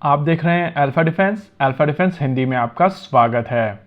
आप देख रहे हैं अल्फा डिफेंस हिंदी में आपका स्वागत है।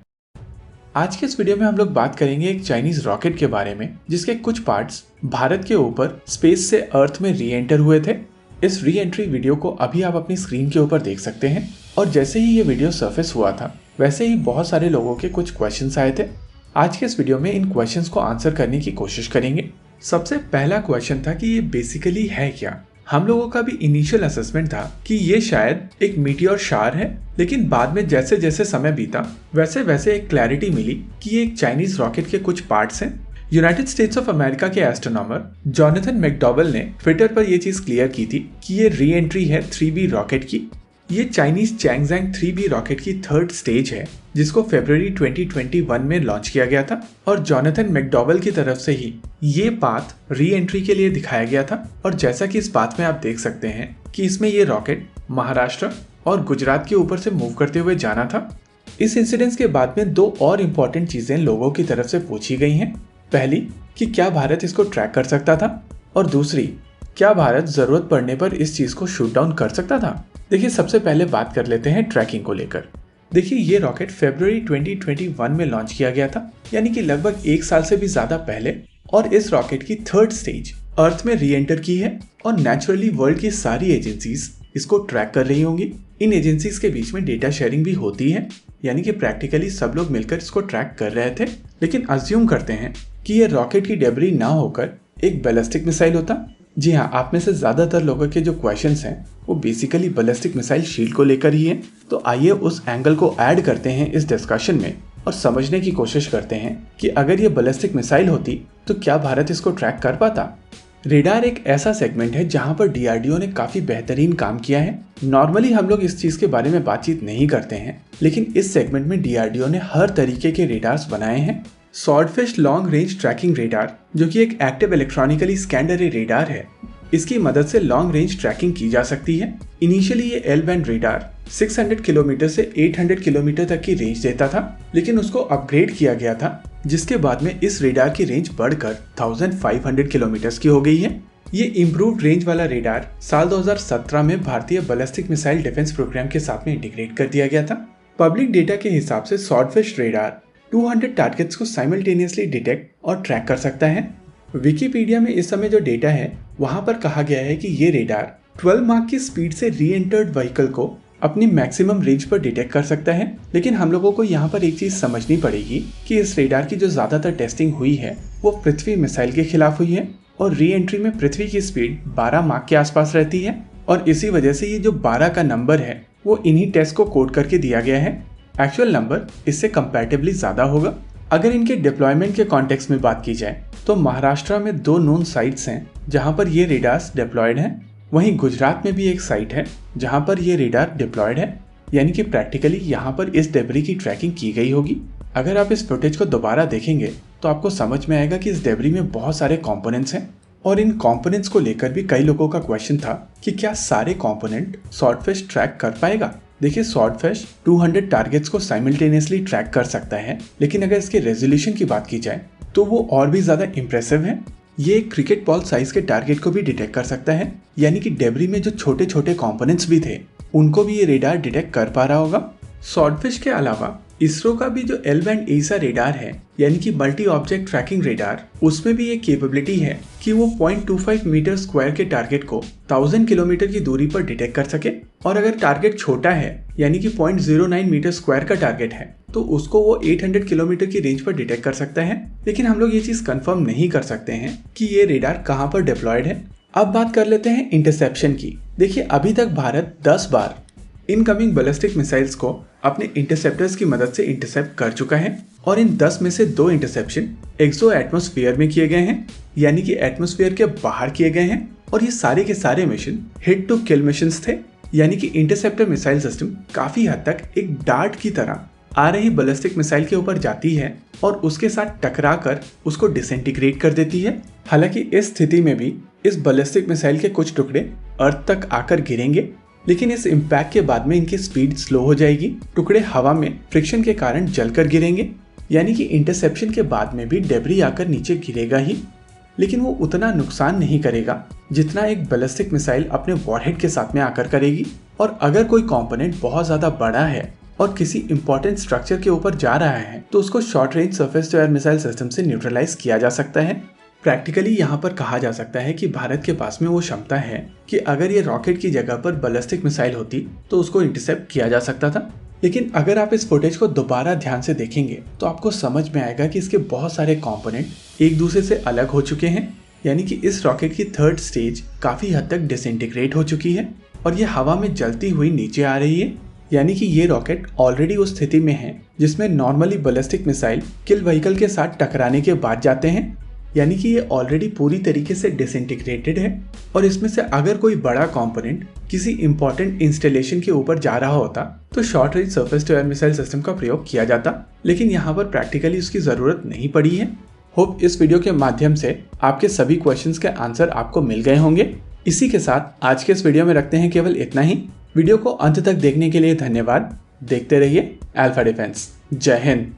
आज के इस वीडियो में हम लोग बात करेंगे एक चाइनीज रॉकेट के बारे में जिसके कुछ पार्ट्स भारत के ऊपर स्पेस से अर्थ में री एंटर हुए थे। इस री एंट्री वीडियो को अभी आप अपनी स्क्रीन के ऊपर देख सकते हैं और जैसे ही ये वीडियो सरफेस हुआ था वैसे ही बहुत सारे लोगों के कुछ क्वेश्चंस आए थे। आज के इस वीडियो में इन क्वेश्चंस को आंसर करने की कोशिश करेंगे। सबसे पहला क्वेश्चन था कि ये बेसिकली है क्या। हम लोगों का भी इनिशियल असेसमेंट था कि ये शायद एक मीटियोर शार है, लेकिन बाद में जैसे जैसे समय बीता वैसे वैसे एक क्लैरिटी मिली कि ये एक चाइनीज रॉकेट के कुछ पार्ट्स हैं। यूनाइटेड स्टेट्स ऑफ अमेरिका के एस्ट्रोनॉमर जॉनथन मैकडॉवेल ने ट्विटर पर यह चीज क्लियर की थी कि ये री एंट्री है 3B रॉकेट की। ये चाइनीज चैंगजैंग 3B रॉकेट की थर्ड स्टेज है जिसको फरवरी 2021 में लॉन्च किया गया था और जॉनथन मैकडॉवेल की तरफ से ही ये पाथ री एंट्री के लिए दिखाया गया था। और जैसा कि इस बात में आप देख सकते हैं कि इसमें ये रॉकेट महाराष्ट्र और गुजरात के ऊपर से मूव करते हुए जाना था। इस इंसिडेंस के बाद में दो और इम्पोर्टेंट चीजें लोगों की तरफ से पूछी गई हैं। पहली कि क्या भारत इसको ट्रैक कर सकता था और दूसरी क्या भारत जरूरत पड़ने पर इस चीज को शूट डाउन कर सकता था। देखिए, सबसे पहले बात कर लेते हैं ट्रैकिंग को लेकर। देखिए, ये रॉकेट फरवरी 2021 में लॉन्च किया गया था, यानी कि लगभग 1 साल से भी ज्यादा पहले, और इस रॉकेट की थर्ड स्टेज अर्थ में री एंटर की है और नेचुरली वर्ल्ड की सारी एजेंसीज इसको ट्रैक कर रही होंगी। इन एजेंसीज के बीच में डेटा शेयरिंग भी होती है, यानी कि प्रैक्टिकली सब लोग मिलकर इसको ट्रैक कर रहे थे। लेकिन अज्यूम करते हैं कि ये रॉकेट की डेब्री ना होकर एक बैलिस्टिक मिसाइल होता। जी हाँ, आप में से ज्यादातर लोगों के जो क्वेश्चंस हैं वो बेसिकली बैलिस्टिक मिसाइल शील्ड को लेकर ही हैं। तो आइए उस एंगल को ऐड करते हैं इस डिस्कशन में और समझने की कोशिश करते हैं कि अगर ये बैलिस्टिक मिसाइल होती तो क्या भारत इसको ट्रैक कर पाता। रेडार एक ऐसा सेगमेंट है जहां पर DRDO ने काफी बेहतरीन काम किया है। नॉर्मली हम लोग इस चीज के बारे में बातचीत नहीं करते हैं, लेकिन इस सेगमेंट में DRDO ने हर तरीके के रेडार्स बनाए हैं। Swordfish long range trekking radar, जो कि एक एक्टिव इलेक्ट्रॉनिकली स्कैन्ड अरे रेडार है, इसकी मदद से लॉन्ग रेंज ट्रैकिंग की जा सकती है। इनिशियली ये L बैंड रेडार 600 किलोमीटर से 800 किलोमीटर तक की रेंज देता था, लेकिन उसको अपग्रेड किया गया था, जिसके बाद में इस रेडार की रेंज बढ़कर 1500 किलोमीटर की हो गई है। ये इम्प्रूव्ड रेंज वाला रेडार साल 2017 में भारतीय बैलिस्टिक मिसाइल डिफेंस प्रोग्राम के साथ में इंटीग्रेट कर दिया गया था। पब्लिक डेटा के हिसाब से स्वॉर्डफिश रेडार 200 टारगेट्स को साइमल्टेनियसली डिटेक्ट और ट्रैक कर सकता है। विकिपीडिया में इस समय जो डेटा है वहां पर कहा गया है कि ये रेडार 12 मार्क की स्पीड से री एंटर्ड व्हीकल को अपनी मैक्सिमम रेंज पर डिटेक्ट कर सकता है। लेकिन हम लोगों को यहाँ पर एक चीज समझनी पड़ेगी कि इस रेडार की जो ज्यादातर टेस्टिंग हुई है वो पृथ्वी मिसाइल के खिलाफ हुई है और री एंट्री में पृथ्वी की स्पीड 12 मार्क के आसपास रहती है और इसी वजह से ये जो 12 का नंबर है वो इन्हीं टेस्ट को कोड करके दिया गया है। एक्चुअल नंबर इससे कंपैरेटिवली ज्यादा होगा। अगर इनके डिप्लॉयमेंट के कॉन्टेक्स्ट में बात की जाए तो महाराष्ट्र में 2 नोन साइट्स हैं जहां पर ये रेडार्स डिप्लॉयड हैं। वहीं गुजरात में भी एक साइट है जहां पर ये रेडार डिप्लॉयड है, यानी कि प्रैक्टिकली यहां पर इस डेब्री की ट्रैकिंग की गई होगी। अगर आप इस फुटेज को दोबारा देखेंगे तो आपको समझ में आएगा कि इस डेब्री में बहुत सारे कॉम्पोनेंट्स हैं और इन कॉम्पोनेंट्स को लेकर भी कई लोगों का क्वेश्चन था कि क्या सारे कॉम्पोनेंट स्वॉर्डफिश ट्रैक कर पाएगा। देखिए, स्वॉर्डफिश 200 टारगेट्स को साइमल्टेनियसली ट्रैक कर सकता है, लेकिन अगर इसके रेजोल्यूशन की बात की जाए तो वो और भी ज्यादा इंप्रेसिव है। ये एक क्रिकेट बॉल साइज के टारगेट को भी डिटेक्ट कर सकता है, यानी कि डेब्री में जो छोटे छोटे कंपोनेंट्स भी थे उनको भी ये रेडार डिटेक्ट कर पा रहा होगा। स्वॉर्डफिश के अलावा इसरो का भी जो L बैंड एसा रेडार है, यानी कि मल्टी ऑब्जेक्ट ट्रैकिंग रेडार, उसमें भी ये कैपेबिलिटी है कि वो 0.25 मीटर स्क्वायर के टारगेट को 1000 किलोमीटर की दूरी पर डिटेक्ट कर सके और अगर टारगेट छोटा है यानी कि 0.09 मीटर स्क्वायर का टारगेट है तो उसको वो 800 किलोमीटर की रेंज पर डिटेक्ट कर सकता है। लेकिन हम लोग ये चीज कंफर्म नहीं कर सकते हैं कि ये रेडार कहाँ पर डिप्लॉयड है। अब बात कर लेते हैं इंटरसेप्शन की। देखिए, अभी तक भारत 10 बार इनकमिंग बैलिस्टिक मिसाइल्स को अपने इंटरसेप्टर्स की मदद से इंटरसेप्ट कर चुका है और इन 10 में से 2 इंटरसेप्शन एक्सो एटमॉस्फेयर में किए गए हैं, यानी कि एटमॉस्फेयर के बाहर किए गए हैं। और ये सारे के सारे mission hit to kill missions थे, यानी कि इंटरसेप्टर मिसाइल सिस्टम काफी हद तक एक डार्ट की तरह आ रही बैलिस्टिक मिसाइल के ऊपर जाती है और उसके साथ टकरा कर उसको डिसइंटीग्रेट कर देती है। हालांकि इस स्थिति में भी इस बैलिस्टिक मिसाइल के कुछ टुकड़े अर्थ तक आकर गिरेंगे, लेकिन इस इम्पैक्ट के बाद में इनकी स्पीड स्लो हो जाएगी। टुकड़े हवा में फ्रिक्शन के कारण जलकर गिरेंगे, यानी कि इंटरसेप्शन के बाद में भी डेब्री आकर नीचे गिरेगा ही, लेकिन वो उतना नुकसान नहीं करेगा जितना एक बैलिस्टिक मिसाइल अपने वॉरहेड के साथ में आकर करेगी। और अगर कोई कंपोनेंट बहुत ज़्यादा बड़ा है और किसी इंपॉर्टेंट स्ट्रक्चर के ऊपर जा रहा है तो उसको short range surface to air missile system से न्यूट्रलाइज किया जा सकता है। प्रैक्टिकली यहाँ पर कहा जा सकता है कि भारत के पास में वो क्षमता है कि अगर ये रॉकेट की जगह पर बैलिस्टिक मिसाइल होती तो उसको इंटरसेप्ट किया जा सकता था। लेकिन अगर आप इस फुटेज को दोबारा ध्यान से देखेंगे तो आपको समझ में आएगा कि इसके बहुत सारे कंपोनेंट एक दूसरे से अलग हो चुके हैं, यानी कि इस रॉकेट की थर्ड स्टेज काफ़ी हद तक डिसइंटीग्रेट हो चुकी है और ये हवा में जलती हुई नीचे आ रही है। यानी कि ये रॉकेट ऑलरेडी उस स्थिति में है जिसमें नॉर्मली बैलिस्टिक मिसाइल किल व्हीकल के साथ टकराने के बाद जाते हैं। यानी कि ये ऑलरेडी पूरी तरीके से डिसइंटीग्रेटेड है और इसमें से अगर कोई बड़ा कंपोनेंट किसी इंपॉर्टेंट इंस्टॉलेशन के ऊपर जा रहा होता तो short range surface to air missile system का प्रयोग किया जाता, लेकिन यहाँ पर प्रैक्टिकली उसकी ज़रूरत नहीं पड़ी है। होप इस वीडियो के माध्यम से आपके सभी क्वेश्चंस के आंसर आपको मिल गए होंगे। इसी के साथ आज के इस वीडियो में रखते हैं केवल इतना ही। वीडियो को अंत तक देखने के लिए धन्यवाद। देखते रहिए अल्फा डिफेंस। जय हिंद।